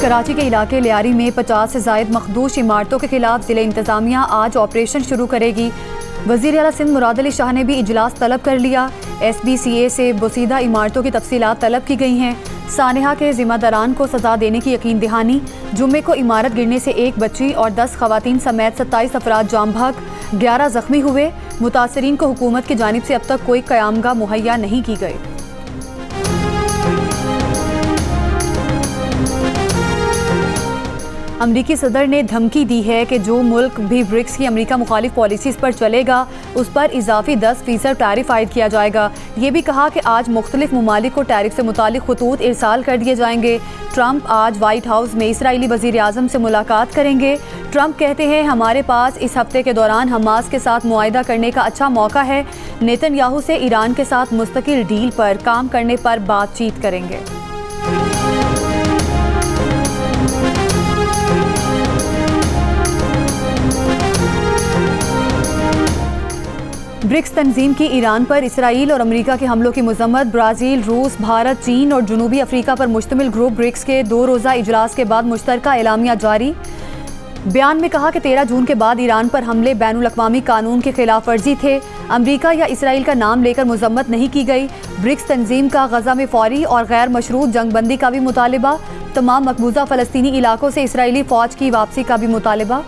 कराची के इलाके लियारी में 50 से ज़ायद मखदूश इमारतों के खिलाफ ज़िले इंतज़ामिया आज ऑपरेशन शुरू करेगी। वज़ीर आला सिंध मुराद अली शाह ने भी इजलास तलब कर लिया। SBCA से बोसीदा इमारतों की तफसीलात तलब की गई हैं। सानेहा के ज़िम्मेदारान को सज़ा देने की यकीन दहानी। जुम्मे को इमारत गिरने से एक बच्ची और 10 ख़वातीन समेत 27 अफराद जाम भाग, 11 ज़ख्मी हुए। मुतासरीन को हुकूमत की जानिब से अब तक कोई क़यामगाह मुहैया नहीं की गई। अमरीकी सदर ने धमकी दी है कि जो मुल्क भी ब्रिक्स की अमरीका मुखालिफ पॉलिसीज़ पर चलेगा उस पर इजाफी 10% टैरिफ आयद किया जाएगा। ये भी कहा कि आज मुख्तलिफ ममालिक को टैरिफ से मुतालिक खतूत इरसाल कर दिए जाएंगे। ट्रंप आज वाइट हाउस में इसराइली वज़ीर आज़म से मुलाकात करेंगे। ट्रंप कहते हैं हमारे पास इस हफ्ते के दौरान हमास के साथ मुआहिदा करने का अच्छा मौका है। नेतन्याहू से ईरान के साथ मुस्तकिल डील पर काम करने पर बातचीत करेंगे। ब्रिक्स तंजीम की ईरान पर इसराइल और अमेरिका के हमलों की मजम्मत। ब्राज़ील, रूस, भारत, चीन और जनूबी अफ्रीका पर मुश्तमिल ग्रुप ब्रिक्स के 2 रोज़ा इजलास के बाद मुश्तरका एलामिया जारी। बयान में कहा कि 13 जून के बाद ईरान पर हमले बैनुल अक़वामी कानून की खिलाफ वर्जी थे। अमेरिका या इसराइल का नाम लेकर मजम्मत नहीं की गई। ब्रिक्स तंजीम का गजा में फौरी और गैर मशरूत जंगबंदी का भी मुतालिबा। तमाम मकबूजा फ़लस्तीनी इलाकों से इसराइली फ़ौज की वापसी का भी मुतालिबा।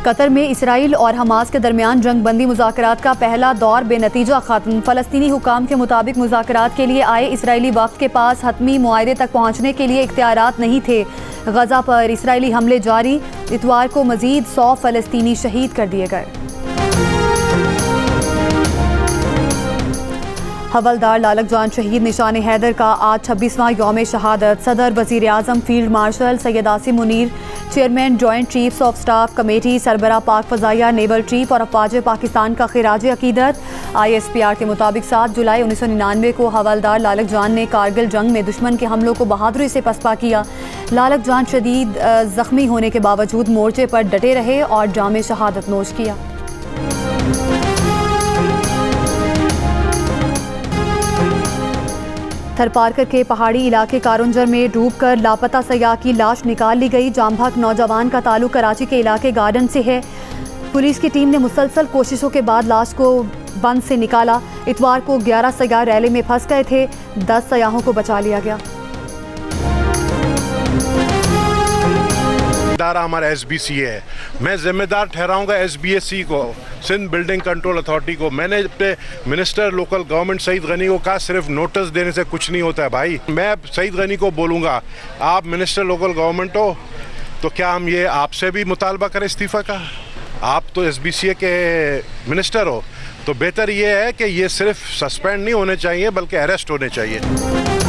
कतर में इसराइल और हमास के दरमियान जंगबंदी मुज़ाकरात का पहला दौर बेनतीजा खत्म। फ़लस्तीनी हुकाम के मुताबिक मुज़ाकरात के लिए आए इसराइली वफ़द के पास हतमी मुआहदे तक पहुँचने के लिए इख्तियारात नहीं थे। गजा पर इसराइली हमले जारी। इतवार को मज़ीद 100 फ़लस्तीनी शहीद कर दिए गए। हवलदार लालक जान शहीद निशान हैदर का आज 26वां यौम शहादत। सदर, वज़ीर आज़म, field marshal Syed Asim Munir, chairman joint chiefs of staff committee, सरबरा पाक फ़ज़ाइया, नेवल चीफ और अफ़वाज पाकिस्तान का खिराज अकीदत। ISPR के मुताबिक 7 जुलाई 1999 को हवलदार लालक जान ने कारगिल जंग में दुश्मन के हमलों को बहादुरी से पसपा किया। लालक जान शदीद ज़ख्मी होने के बावजूद मोर्चे पर डटे रहे और जाम शहादत नोश किया। थरपारकर के पहाड़ी इलाके कारुंजर में डूबकर लापता सयाह की लाश निकाल ली गई। जामभाग नौजवान का ताल्लुक कराची के इलाके गार्डन से है। पुलिस की टीम ने मुसलसल कोशिशों के बाद लाश को बंद से निकाला। इतवार को 11 सयाह रैली में फंस गए थे। 10 सयाहों को बचा लिया गया। हमारा SBCA है। मैं जिम्मेदार ठहराऊंगा SBSC को, सिंध बिल्डिंग कंट्रोल अथॉरिटी को। मैंने अपने minister local government Saeed Ghani को कहा सिर्फ नोटिस देने से कुछ नहीं होता है भाई। मैं सईद गनी को बोलूँगा आप मिनिस्टर लोकल गवर्नमेंट हो तो क्या हम ये आपसे भी मुतालबा करें इस्तीफ़ा का? आप तो SBCA के मिनिस्टर हो तो बेहतर ये है कि ये सिर्फ सस्पेंड नहीं होने चाहिए बल्कि अरेस्ट होने चाहिए।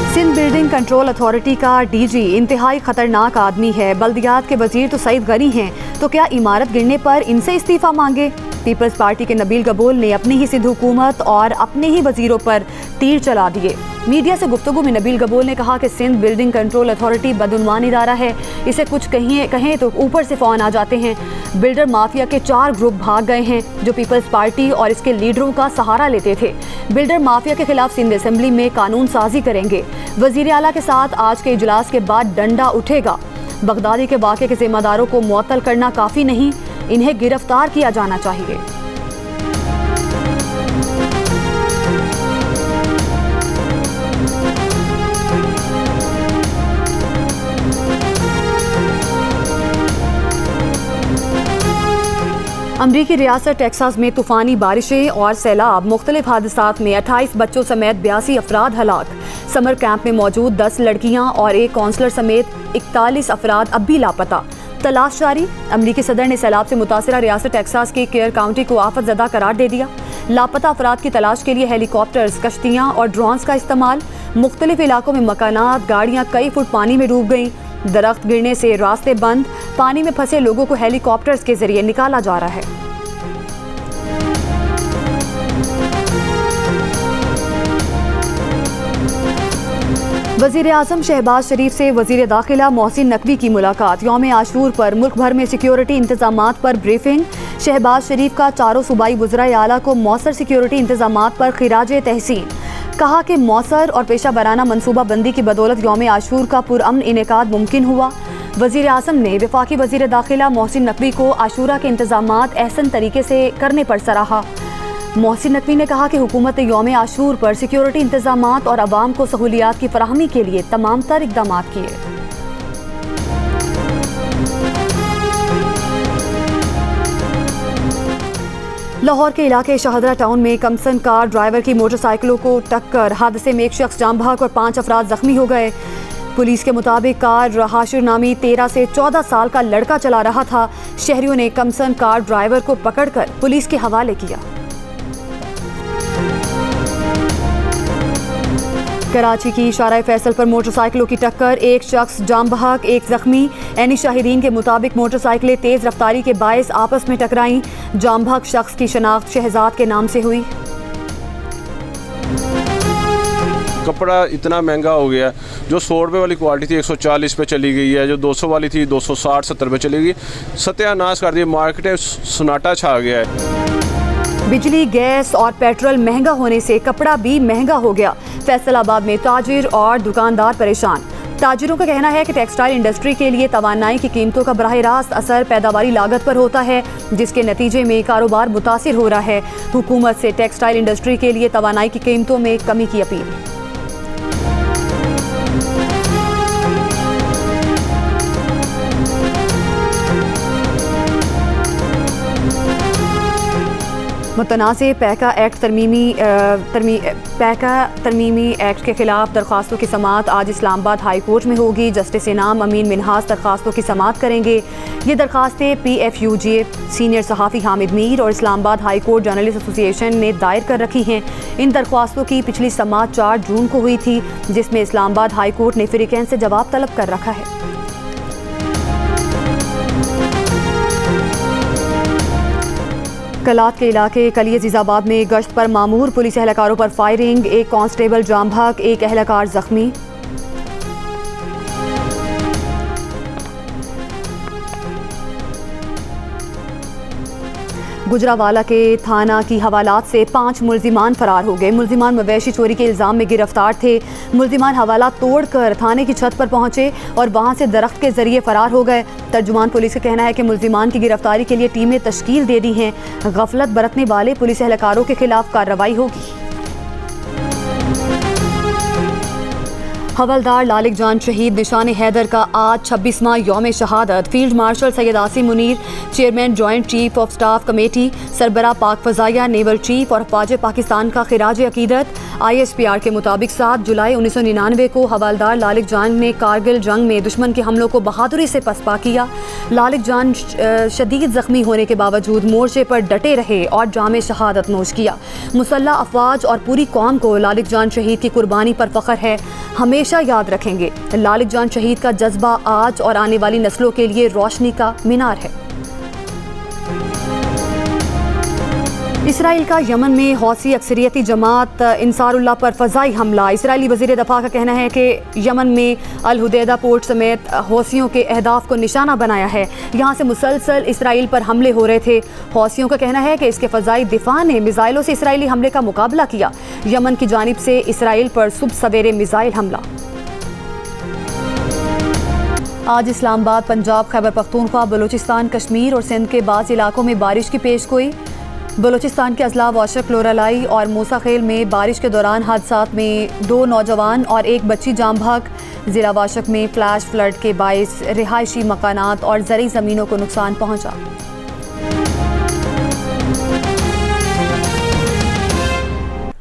सिंध बिल्डिंग कंट्रोल अथॉरिटी का DG इंतहाई खतरनाक आदमी है। बल्दियात के वजीर तो सईद गनी हैं तो क्या इमारत गिरने पर इनसे इस्तीफा मांगे? पीपल्स पार्टी के नबील गबोल ने अपनी ही सिंध हुकूमत और अपने ही वजीरों पर तीर चला दिए। मीडिया से गुफ्तगू में नबील गबोल ने कहा कि सिंध बिल्डिंग कंट्रोल अथॉरिटी बदउनवान इदारा है। इसे कुछ कहें तो ऊपर से फ़ौन आ जाते हैं। बिल्डर माफिया के 4 ग्रुप भाग गए हैं जो पीपल्स पार्टी और इसके लीडरों का सहारा लेते थे। बिल्डर माफिया के खिलाफ सिंध असेंबली में कानून साजी करेंगे। वजीर आला के साथ आज के इजलास के बाद डंडा उठेगा। बगदादी के वाक़े के जिम्मेदारों को मुअत्तल करना काफ़ी नहीं, इन्हें गिरफ्तार किया जाना चाहिए। अमरीकी रियासत टेक्सास में तूफ़ानी बारिशें और सैलाब। मुख्तलिफ हादसात में 28 बच्चों समेत 82 अफराद हलाक। समर कैंप में मौजूद 10 लड़कियां और एक काउंसलर समेत 41 अफराद अब भी लापता। तलाश जारी। अमरीकी सदर ने सैलाब से मुतासरा रियासत टेक्सास की केयर काउंटी को आफत ज़दा करार दे दिया। लापता अफराद की तलाश के लिए हेलीकॉप्टर्स, कश्तियाँ और ड्रोन्स का इस्तेमाल। मुख्तलिफ इलाकों में मकानात, गाड़ियाँ कई फुट पानी में डूब गईं। दरख्त गिरने से रास्ते बंद। पानी में फंसे लोगों को हेलीकॉप्टर्स के जरिए निकाला जा रहा है। वज़ीर आज़म शहबाज शरीफ से वज़ीर दाखिला मोहसिन नकवी की मुलाकात। यौम आशूर पर मुल्क भर में सिक्योरिटी इंतजामात पर ब्रीफिंग। शहबाज शरीफ का चारों सूबाई वज़राए आला को मौसर सिक्योरिटी इंतजामात पर खिराज तहसीन। कहा कि मौसर और पेशा वराना मनसूबा बंदी की बदौलत यौम आशूर का पुरअमन इनेकाद मुमकिन हुआ। वज़ीर आज़म ने वफाकी वज़ीर दाखिला मोहसिन नकवी को आशूरा के इंतजामात एहसन तरीके से करने पर सराहा। मोहसिन नकवी ने कहा कि हुकूमत ने यौम आशूर पर सिक्योरिटी इंतजामात और आवाम को सहूलियात की फराहमी के लिए तमाम तर इक़दाम किए। लाहौर के इलाके शाहदरा टाउन में कमसन कार ड्राइवर की मोटरसाइकिलों को टक्कर। हादसे में एक शख्स जाम बहक और 5 अफराद जख्मी हो गए। पुलिस के मुताबिक कार हाशिर नामी 13 से 14 साल का लड़का चला रहा था। शहरियों ने कमसन कार ड्राइवर को पकड़कर पुलिस के हवाले किया। कराची की शाहराह फैसल पर मोटरसाइकिलों की टक्कर, एक शख्स जाम बहक, एक जख्मी। एनी शाहिदीन के मुताबिक मोटरसाइकिलें तेज रफ्तारी के बायस आपस में टकराईं। जाम बहक शख्स की शनाख्त शहजाद के नाम से हुई। कपड़ा इतना महंगा हो गया, जो 100 रुपये वाली क्वालिटी थी 140 पे चली गई है, जो 200 वाली थी 260-70 पे चली गई। सत्यानाश कर दिया, मार्केट में सन्नाटा छा गया है। बिजली, गैस और पेट्रोल महंगा होने से कपड़ा भी महंगा हो गया। फैसलाबाद में ताजिर और दुकानदार परेशान। ताजिरों का कहना है कि टेक्सटाइल इंडस्ट्री के लिए तवानाई की कीमतों का बराह रास्त असर पैदावारी लागत पर होता है, जिसके नतीजे में कारोबार मुतासिर हो रहा है। हुकूमत से टेक्सटाइल इंडस्ट्री के लिए तवानाई की कीमतों में कमी की अपील। मुतनाज़े पैका एक्ट तरमीमी एक्ट के खिलाफ दरख्वास्तों की समाअत आज इस्लामाबाद हाई कोर्ट में होगी। जस्टिस इनाम अमीन मिनहास दरख्वास्तों की समाअत करेंगे। ये दरख्वास्तें PFUJ सीनियर सहाफ़ी हामिद मीर और Islamabad high court journalist association ने दायर कर रखी हैं। इन दरख्वास्तों की पिछली समाअत 4 जून को हुई थी, जिसमें इस्लामाबाद हाई कोर्ट ने फ़रीक़ैन से जवाब तलब कर रखा है। कलात के इलाके कली अजीज़ाबाद में गश्त पर मामूर पुलिस एहलकारों पर फायरिंग, एक कांस्टेबल जाम बहक, एक एहलकार जख्मी। गुजरावाला के थाना की हवालात से 5 मुल्जिमान फरार हो गए। मुल्जिमान मवेशी चोरी के इल्ज़ाम में गिरफ्तार थे। मुल्जिमान हवाला तोड़कर थाने की छत पर पहुंचे और वहां से दरख्त के जरिए फरार हो गए। तर्जुमान पुलिस का कहना है कि मुल्जिमान की गिरफ्तारी के लिए टीमें तश्कील दे दी हैं। गफलत बरतने वाले पुलिस एहलकारों के खिलाफ कार्रवाई होगी। हवलदार लालिक जान शहीद निशान हैदर का आज 26वां यौम शहादत। Field marshal Syed Asim Munir, chairman joint chief of staff committee, सरबरा पाक फ़ज़ाइया, नेवल चीफ और फ़ौज पाकिस्तान का खिराज अकीदत। ISPR के मुताबिक 7 जुलाई 1999 को हवलदार लालिक जान ने कारगिल जंग में दुश्मन के हमलों को बहादुरी से पसपा किया। लालिक जान शदीद जख्मी होने के बावजूद मोर्चे पर डटे रहे और जाम शहादत नोश किया। मुसल्लह अफवाज और पूरी कौम को लालिक जान शहीद की कुर्बानी पर फ़ख्र है, हमेशा याद रखेंगे। लालिक जान शहीद का जज्बा आज और आने वाली नस्लों के लिए रोशनी का मीनार है। इसराइल का यमन में हौसी अक्सरियती जमात इंसारुल्लाह पर फ़ज़ाई हमला। इसराइली वज़ीर दफ़ा का कहना है कि यमन में अल हुदैदा पोर्ट समेत हौसियों के अहदाफ को निशाना बनाया है। यहाँ से मुसलसल इसराइल पर हमले हो रहे थे। हौसियों का कहना है कि इसके फ़ज़ाई दिफा ने मिज़ाइलों से इसराइली हमले का मुकाबला किया। यमन की जानिब से इसराइल पर सुबह सवेरे मिज़ाइल हमला। आज इस्लामाबाद, पंजाब, खैबर पख्तूनख्वा, बलूचिस्तान, कश्मीर और सिंध के बाज़ इलाकों में बारिश की पेशगोई। बलूचिस्तान के अजला वाशक, लोरालाई और मूसा खेल में बारिश के दौरान हादसात में 2 नौजवान और 1 बच्ची जाम बहक। ज़िला वाशक में फ्लैश फ्लड के बायस रिहायशी मकानात और ज़रई ज़मीनों को नुकसान पहुँचा।